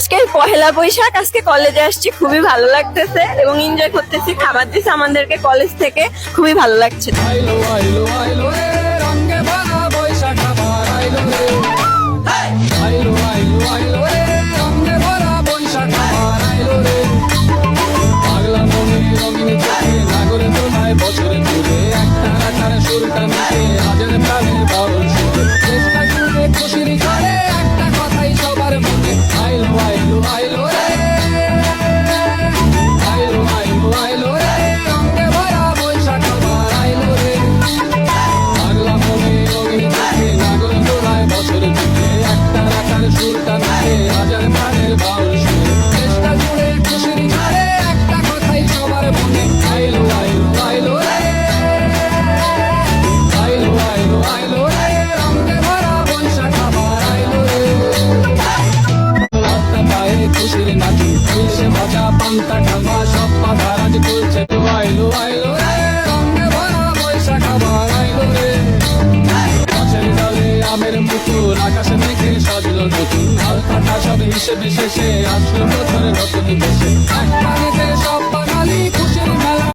আজকে পহেলা বৈশাখ, আজকে কলেজে আসছি, খুবই ভালো লাগতেছে এবং এনজয় করতেছি। খাবার দিচ্ছে আমাদেরকে কলেজ থেকে, খুবই ভালো লাগছে। আইলো আইলো আইলো রে রঙে ভরা বৈশাখ আবার আইলো রে আইলো আইলো আইলো রে রঙে ভরা বৈশাখ আবার আইলো রে পাগলা মনে রঙিন চোখে নাগরে তোলায় বছরে তুলে একটা রাখার সুরটা মিশে আজের প্রাণের বাউল সুরে চেষ্টা জুড়ে খুশির ঘরে একটা কথাই সবার মনে আইলো আইলো আইলো রে আইলো আইলো আইলো রে রঙে ভরা বৈশাখ আবার আইলো রে পাগলা মনে রঙিন চোখে নাগরে তোলায় বছরে তুলে একটা রাখার সুরটা মিশে আজের প্রাণের বাউল সুরে চেষ্টা জুড়ে খুশির ঘরে একটা কথাই সবার মনে আইলো আইলো আইলো রে আইলো আইলো আইলো রে রঙে ভরা বৈশাখ আবার আইলো রে হাতটা পায়ে খুশির নাচি তুলসে ভাজা পান্তা খাওয়া সব পাতা রাজ তুলছে তো আইলো আইলো রে রঙে ভরা বৈশাখ আবার আইলো রে গাছের ডালে আমের মুকুল আকাশে মেঘে সাজলো নতুন হাল কাটা সব হিসেবে শেষে আসলো বছরে নতুন বেশে একটা মেঘে সব